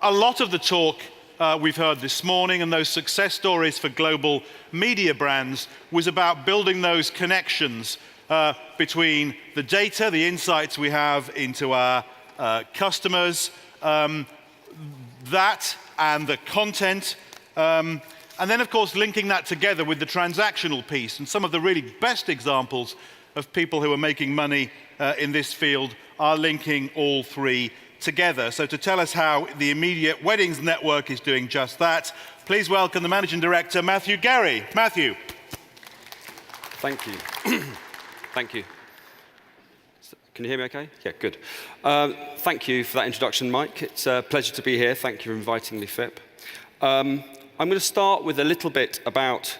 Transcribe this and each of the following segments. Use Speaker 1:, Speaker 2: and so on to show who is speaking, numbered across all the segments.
Speaker 1: A lot of the talk we've heard this morning and those success stories for global media brands was about building those connections between the data, the insights we have into our customers, that and the content, and then of course linking that together with the transactional piece. And some of the really best examples of people who are making money in this field are linking all three together. So to tell us how the Immediate Weddings Network is doing just that, please welcome the Managing Director, Matthew Gerry. Matthew.
Speaker 2: Thank you. Thank you. Can you hear me okay? Yeah, good. Thank you for that introduction, Mike. It's a pleasure to be here. Thank you for inviting me, Phip. I'm going to start with a little bit about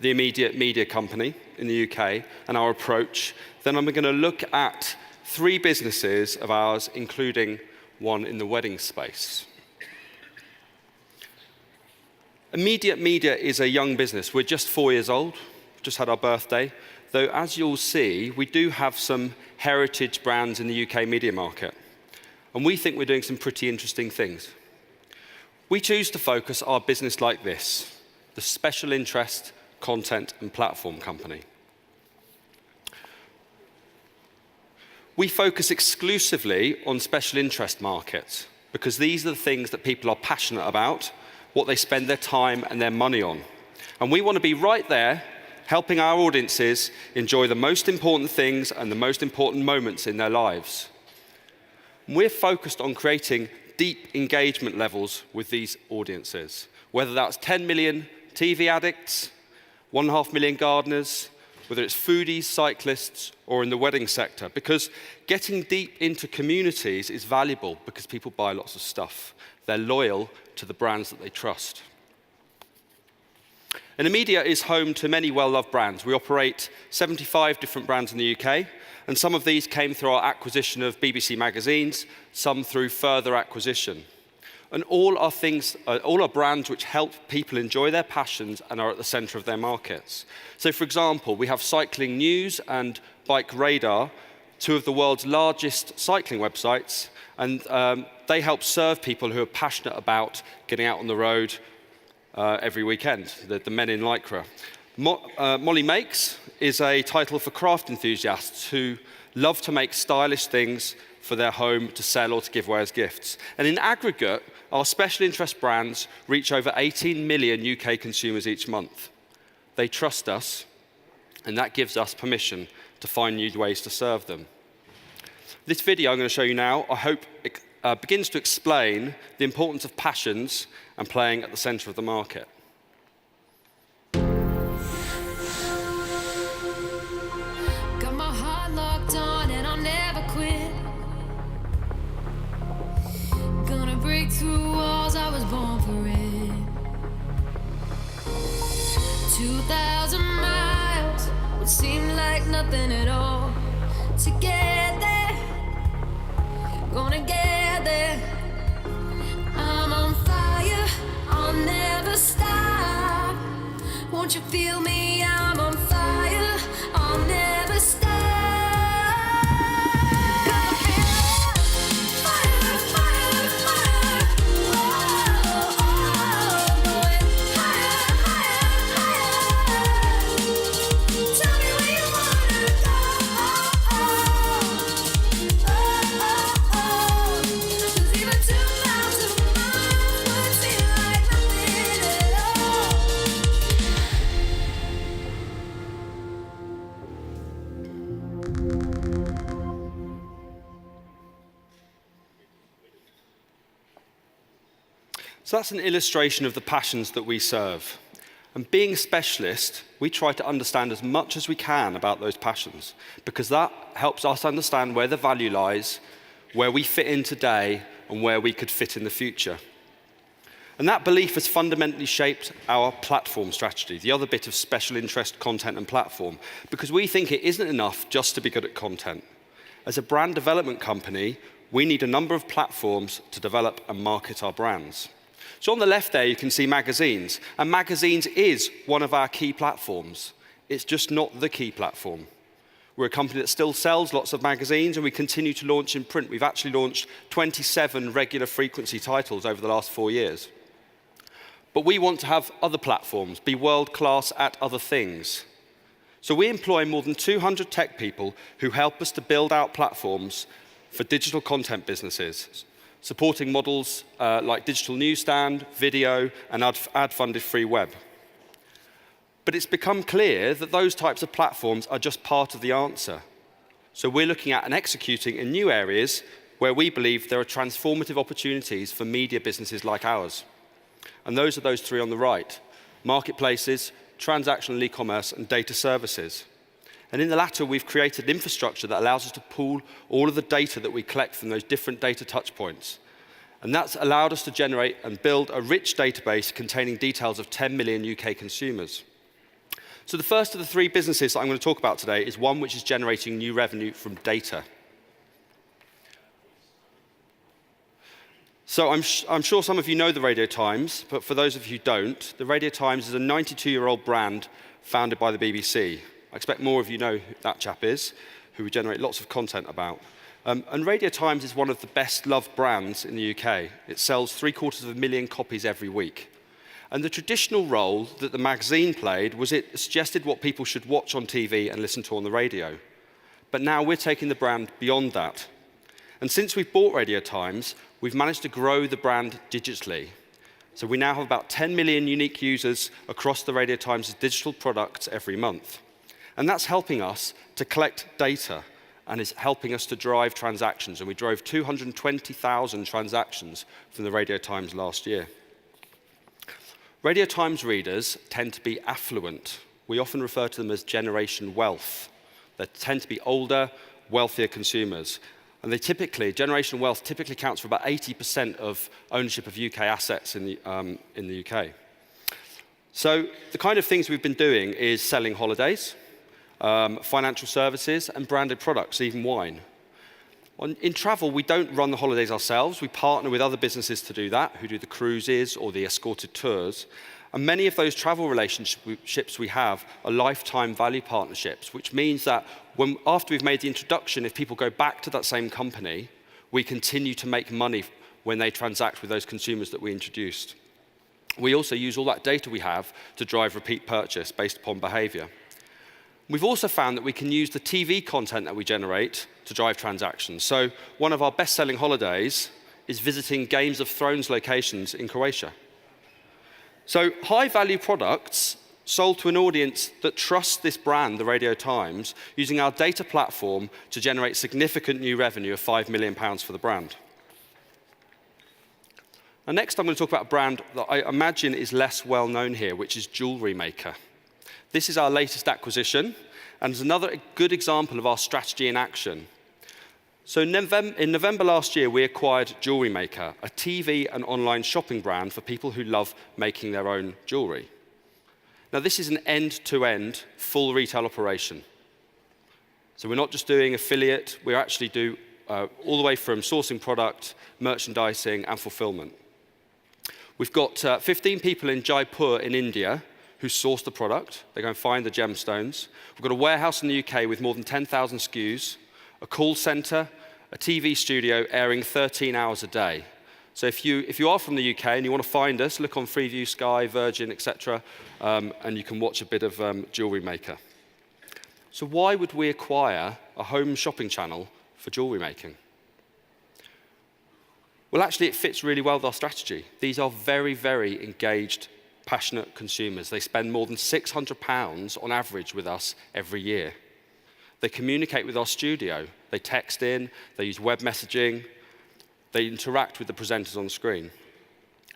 Speaker 2: the Immediate Media Company in the UK and our approach. Then I'm going to look at 3 businesses of ours, including one in the wedding space. Immediate Media is a young business. We're just 4 years old, just had our birthday. Though, as you'll see, we do have some heritage brands in the UK media market. And we think we're doing some pretty interesting things. We choose to focus our business like this, the special interest content and platform company. We focus exclusively on special interest markets because these are the things that people are passionate about, what they spend their time and their money on. And we want to be right there, helping our audiences enjoy the most important things and the most important moments in their lives. We're focused on creating deep engagement levels with these audiences, whether that's 10 million TV addicts, 1.5 million gardeners, whether it's foodies, cyclists, or in the wedding sector, because getting deep into communities is valuable because people buy lots of stuff. They're loyal to the brands that they trust. And Immediate is home to many well-loved brands. We operate 75 different brands in the UK, and some of these came through our acquisition of BBC magazines, some through further acquisition. And all are brands which help people enjoy their passions and are at the centre of their markets. So, for example, we have Cycling News and Bike Radar, 2 of the world's largest cycling websites, and they help serve people who are passionate about getting out on the road every weekend, the men in Lycra. Molly Makes is a title for craft enthusiasts who love to make stylish things for their home to sell or to give away as gifts. And in aggregate, our special interest brands reach over 18 million UK consumers each month. They trust us, and that gives us permission to find new ways to serve them. This video I'm going to show you now, I hope, begins to explain the importance of passions and playing at the centre of the market.
Speaker 3: Got my heart locked on and I'll never quit. Gonna break through walls, I was born for it. 2,000 miles would seem like nothing at all. To get there, gonna get there. I'm on fire, I'll never stop. Won't you feel me? I'm on fire, I'll never stop. Fire, fire, fire. Whoa, going higher, higher, higher. Tell me where you wanna go. 'Cause even 2,000 miles would seem like nothing at all.
Speaker 2: So that's an illustration of the passions that we serve. And being a specialist, we try to understand as much as we can about those passions, because that helps us understand where the value lies, where we fit in today, and where we could fit in the future. And that belief has fundamentally shaped our platform strategy, the other bit of special interest content and platform, because we think it isn't enough just to be good at content. As a brand development company, we need a number of platforms to develop and market our brands. So on the left there, you can see magazines. And magazines is one of our key platforms. It's just not the key platform. We're a company that still sells lots of magazines, and we continue to launch in print. We've actually launched 27 regular frequency titles over the last 4 years. But we want to have other platforms, be world-class at other things. So we employ more than 200 tech people who help us to build out platforms for digital content businesses, supporting models like digital newsstand, video, and ad-funded free web. But it's become clear that those types of platforms are just part of the answer. So we're looking at and executing in new areas where we believe there are transformative opportunities for media businesses like ours. And those are those three on the right: marketplaces, transactional e-commerce, and data services. And in the latter, we've created infrastructure that allows us to pool all of the data that we collect from those different data touchpoints. And that's allowed us to generate and build a rich database containing details of 10 million UK consumers. So the first of the three businesses that I'm going to talk about today is one which is generating new revenue from data. So I'm sure some of you know the Radio Times, but for those of you who don't, the Radio Times is a 92-year-old brand founded by the BBC. I expect more of you know who that chap is, who we generate lots of content about. And Radio Times is one of the best-loved brands in the UK. It sells 750,000 copies every week. And the traditional role that the magazine played was it suggested what people should watch on TV and listen to on the radio. But now we're taking the brand beyond that. And since we've bought Radio Times, we've managed to grow the brand digitally. So we now have about 10 million unique users across the Radio Times' digital products every month. And that's helping us to collect data and is helping us to drive transactions. And we drove 220,000 transactions from the Radio Times last year. Radio Times readers tend to be affluent. We often refer to them as generation wealth. They tend to be older, wealthier consumers. And generational wealth typically counts for about 80% of ownership of UK assets in the UK. So the kind of things we've been doing is selling holidays, financial services, and branded products, even wine. In travel, we don't run the holidays ourselves. We partner with other businesses to do that, who do the cruises or the escorted tours. And many of those travel relationships we have are lifetime value partnerships, which means that after we've made the introduction, if people go back to that same company, we continue to make money when they transact with those consumers that we introduced. We also use all that data we have to drive repeat purchase based upon behavior. We've also found that we can use the TV content that we generate to drive transactions. So one of our best-selling holidays is visiting Games of Thrones locations in Croatia. So high-value products sold to an audience that trusts this brand, the Radio Times, using our data platform to generate significant new revenue of £5 million for the brand. Now, next I'm going to talk about a brand that I imagine is less well known here, which is Jewelry Maker. This is our latest acquisition, and is another good example of our strategy in action. So in November last year, we acquired Jewelry Maker, a TV and online shopping brand for people who love making their own jewelry. Now, this is an end-to-end full retail operation. So we're not just doing affiliate, we actually do all the way from sourcing product, merchandising, and fulfillment. We've got 15 people in Jaipur in India who source the product. They go and find the gemstones. We've got a warehouse in the UK with more than 10,000 SKUs, a call center, a TV studio airing 13 hours a day. So if you are from the UK and you want to find us, look on Freeview, Sky, Virgin, etc., and you can watch a bit of Jewelry Maker. So why would we acquire a home shopping channel for jewelry making? Well, actually, it fits really well with our strategy. These are very, very engaged, passionate consumers. They spend more than £600 on average with us every year. They communicate with our studio. They text in, they use web messaging, they interact with the presenters on the screen.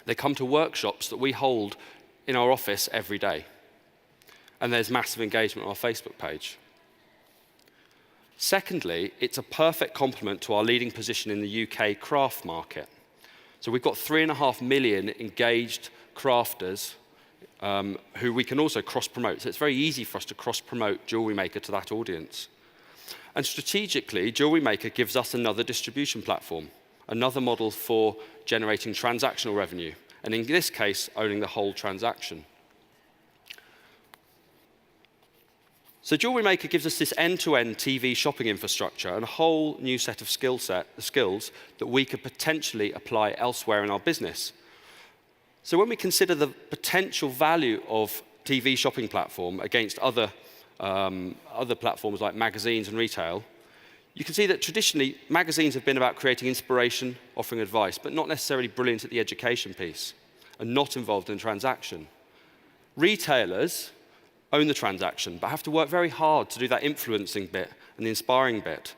Speaker 2: They come to workshops that we hold in our office every day. And there's massive engagement on our Facebook page. Secondly, it's a perfect complement to our leading position in the UK craft market. So we've got 3.5 million engaged crafters who we can also cross-promote. So it's very easy for us to cross-promote Jewelry Maker to that audience. And strategically, Jewelry Maker gives us another distribution platform, another model for generating transactional revenue, and in this case, owning the whole transaction. So Jewelry Maker gives us this end-to-end TV shopping infrastructure and a whole new set of skills that we could potentially apply elsewhere in our business. So when we consider the potential value of TV shopping platform against other platforms like magazines and retail, you can see that traditionally magazines have been about creating inspiration, offering advice, but not necessarily brilliant at the education piece and not involved in transaction. Retailers own the transaction, but have to work very hard to do that influencing bit and the inspiring bit.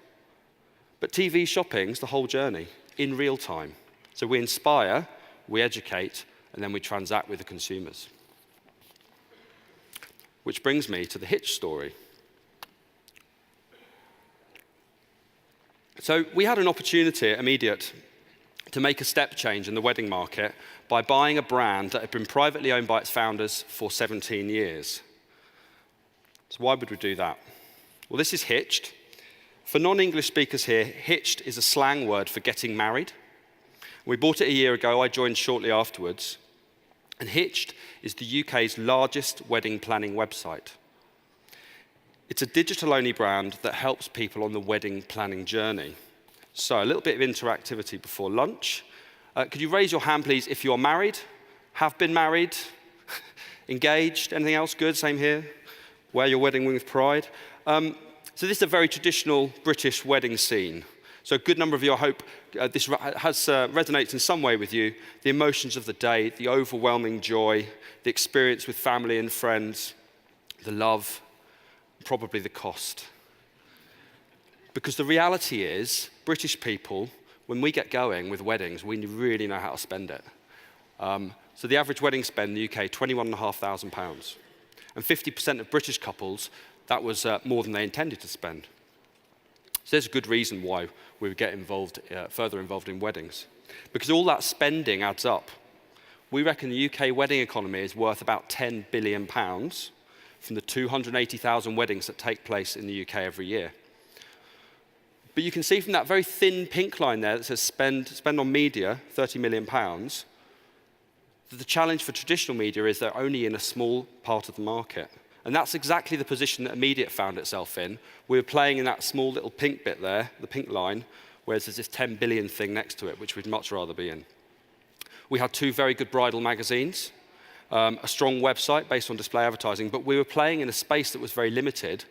Speaker 2: But TV shopping's the whole journey in real time. So we inspire, we educate, and then we transact with the consumers. Which brings me to the Hitched story. So we had an opportunity at Immediate to make a step change in the wedding market by buying a brand that had been privately owned by its founders for 17 years. So why would we do that? Well, this is Hitched. For non-English speakers here, Hitched is a slang word for getting married. We bought it a year ago. I joined shortly afterwards. And Hitched is the UK's largest wedding planning website. It's a digital-only brand that helps people on the wedding planning journey. So a little bit of interactivity before lunch. Could you raise your hand, please, if you're married, have been married, engaged, anything else good? Same here. Wear your wedding ring with pride. So this is a very traditional British wedding scene. So a good number of you, I hope this resonates in some way with you. The emotions of the day, the overwhelming joy, the experience with family and friends, the love, probably the cost. Because the reality is, British people, when we get going with weddings, we really know how to spend it. So the average wedding spend in the UK, £21,500. And 50% of British couples, that was more than they intended to spend. So there's a good reason why we would get further involved in weddings. Because all that spending adds up. We reckon the UK wedding economy is worth about £10 billion from the 280,000 weddings that take place in the UK every year. But you can see from that very thin pink line there that says spend on media, £30 million, that the challenge for traditional media is they're only in a small part of the market. And that's exactly the position that Immediate found itself in. We were playing in that small little pink bit there, the pink line, whereas there's this 10 billion thing next to it, which we'd much rather be in. We had 2 very good bridal magazines, a strong website based on display advertising, but we were playing in a space that was very limited.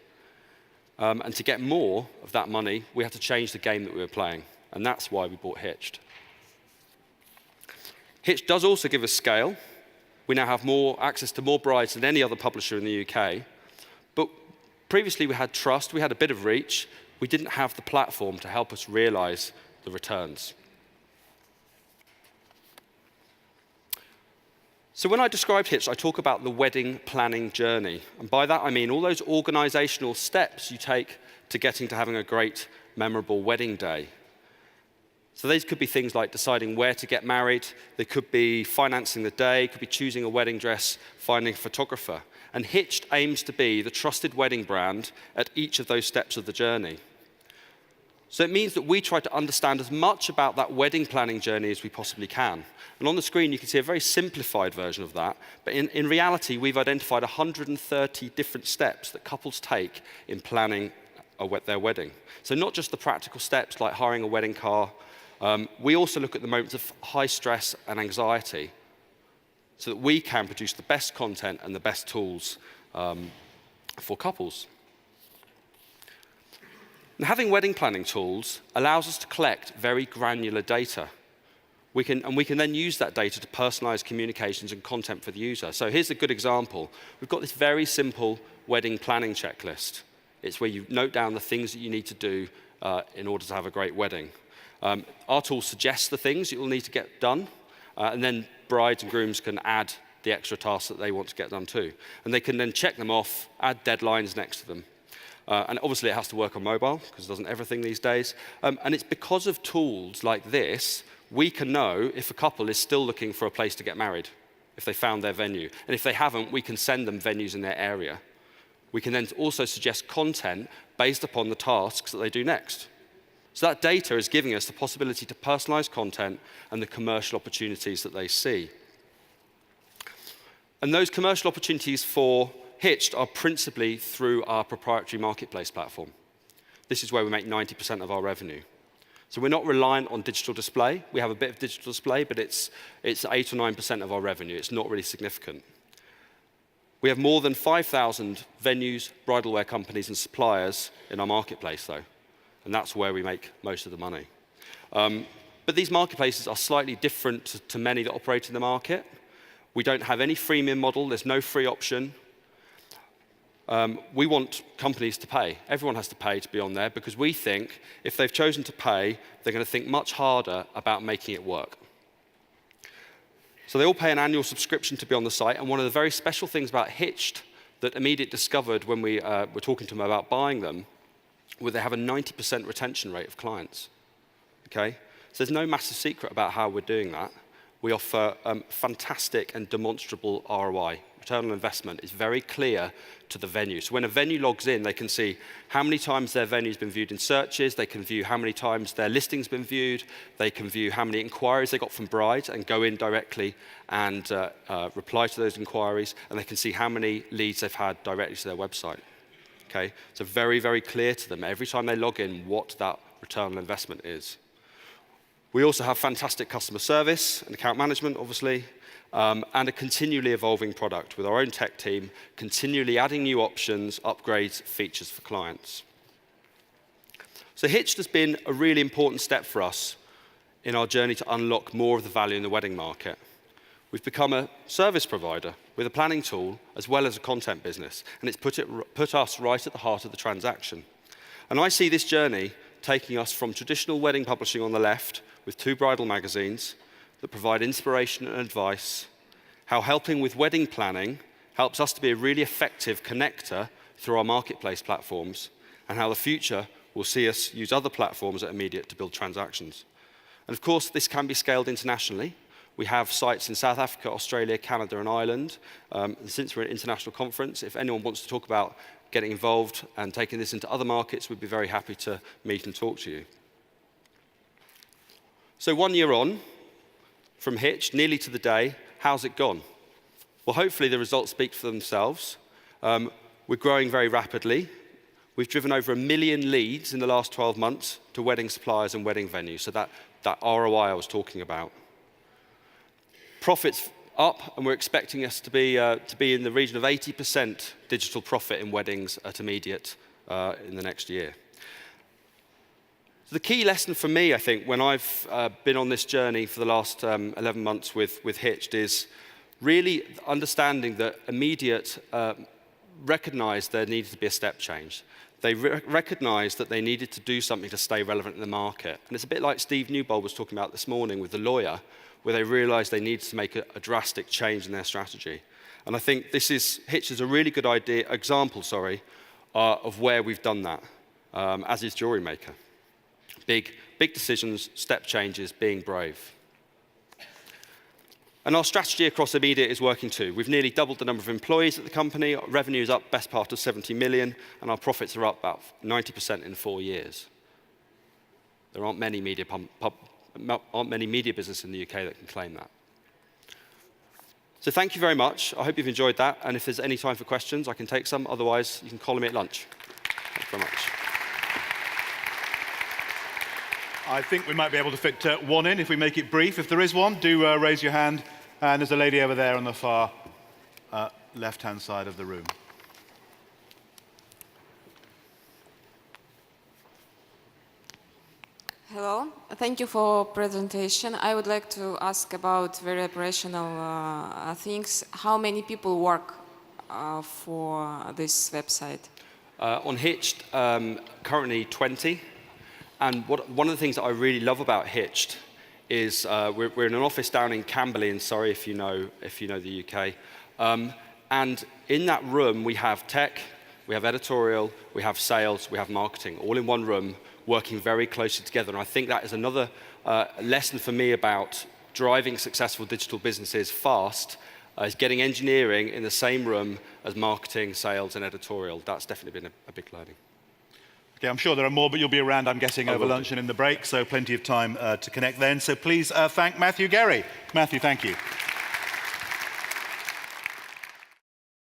Speaker 2: And to get more of that money, we had to change the game that we were playing. And that's why we bought Hitched. Hitched does also give us scale. We now have more access to more brides than any other publisher in the UK. But previously we had trust, we had a bit of reach. We didn't have the platform to help us realize the returns. So when I described Hitched, I talk about the wedding planning journey. And by that I mean all those organizational steps you take to getting to having a great, memorable wedding day. So these could be things like deciding where to get married. They could be financing the day, could be choosing a wedding dress, finding a photographer. And Hitched aims to be the trusted wedding brand at each of those steps of the journey. So it means that we try to understand as much about that wedding planning journey as we possibly can. And on the screen, you can see a very simplified version of that. But in reality, we've identified 130 different steps that couples take in planning their wedding. So not just the practical steps like hiring a wedding car. We also look at the moments of high stress and anxiety so that we can produce the best content and the best tools for couples. And having wedding planning tools allows us to collect very granular data. We can then use that data to personalize communications and content for the user. So here's a good example. We've got this very simple wedding planning checklist. It's where you note down the things that you need to do in order to have a great wedding. Our tool suggests the things you'll need to get done, and then brides and grooms can add the extra tasks that they want to get done too. And they can then check them off, add deadlines next to them. And obviously it has to work on mobile, because it doesn't everything these days. And it's because of tools like this, we can know if a couple is still looking for a place to get married, if they found their venue. And if they haven't, we can send them venues in their area. We can then also suggest content based upon the tasks that they do next. So that data is giving us the possibility to personalize content and the commercial opportunities that they see. And those commercial opportunities for Hitched are principally through our proprietary marketplace platform. This is where we make 90% of our revenue. So we're not reliant on digital display. We have a bit of digital display, but it's 8 or 9% of our revenue. It's not really significant. We have more than 5,000 venues, bridal wear companies, and suppliers in our marketplace, though. And that's where we make most of the money. But these marketplaces are slightly different to many that operate in the market. We don't have any freemium model. There's no free option. We want companies to pay. Everyone has to pay to be on there because we think if they've chosen to pay, they're going to think much harder about making it work. So they all pay an annual subscription to be on the site. And one of the very special things about Hitched that Immediate discovered when we were talking to them about buying them was they have a 90% retention rate of clients. Okay? So there's no massive secret about how we're doing that. We offer fantastic and demonstrable ROI. Return on investment is very clear to the venue. So when a venue logs in, they can see how many times their venue's been viewed in searches, they can view how many times their listing's been viewed, they can view how many inquiries they got from brides and go in directly and reply to those inquiries, and they can see how many leads they've had directly to their website. Okay? So very, very clear to them every time they log in what that return on investment is. We also have fantastic customer service and account management, obviously, and a continually evolving product with our own tech team, continually adding new options, upgrades, features for clients. So Hitched has been a really important step for us in our journey to unlock more of the value in the wedding market. We've become a service provider with a planning tool as well as a content business, and it's put us right at the heart of the transaction. And I see this journey taking us from traditional wedding publishing on the left with 2 bridal magazines that provide inspiration and advice, how helping with wedding planning helps us to be a really effective connector through our marketplace platforms, and how the future will see us use other platforms at Immediate to build transactions. And of course, this can be scaled internationally. We have sites in South Africa, Australia, Canada, and Ireland. And since we're an international conference, if anyone wants to talk about getting involved and taking this into other markets, we'd be very happy to meet and talk to you. So 1 year on from Hitched, nearly to the day, how's it gone? Well, hopefully the results speak for themselves. We're growing very rapidly. We've driven over 1 million leads in the last 12 months to wedding suppliers and wedding venues, so that ROI I was talking about. Profits up, and we're expecting us to be in the region of 80% digital profit in weddings at Immediate in the next year. So the key lesson for me, I think, when I've been on this journey for the last 11 months with Hitched is really understanding that Immediate recognized there needed to be a step change. They recognized that they needed to do something to stay relevant in the market. And it's a bit like Steve Newbold was talking about this morning with the lawyer, where they realized they needed to make a drastic change in their strategy. And I think Hitched is a really good example of where we've done that, as is Jewelry Maker. Big decisions, step changes, being brave. And our strategy across Immediate is working too. We've nearly doubled the number of employees at the company. Our revenue is up best part of 70 million, and our profits are up about 90% in 4 years. There aren't many media businesses in the UK that can claim that. So thank you very much. I hope you've enjoyed that. And if there's any time for questions, I can take some. Otherwise, you can call me at lunch. Thank you very much.
Speaker 1: I think we might be able to fit one in if we make it brief. If there is one, do raise your hand. And there's a lady over there on the far left-hand side of the room.
Speaker 4: Hello, thank you for presentation. I would like to ask about very operational things. How many people work for this website?
Speaker 2: On Hitched, currently 20. And one of the things that I really love about Hitched is we're in an office down in Camberley in Surrey, if you know the UK. And in that room, we have tech, we have editorial, we have sales, we have marketing, all in one room, working very closely together. And I think that is another lesson for me about driving successful digital businesses fast, is getting engineering in the same room as marketing, sales, and editorial. That's definitely been a big learning.
Speaker 1: Okay, I'm sure there are more, but you'll be around, I'm guessing, over lunch and in the break, so plenty of time to connect then. So please thank Matthew Gerry. Matthew, thank you.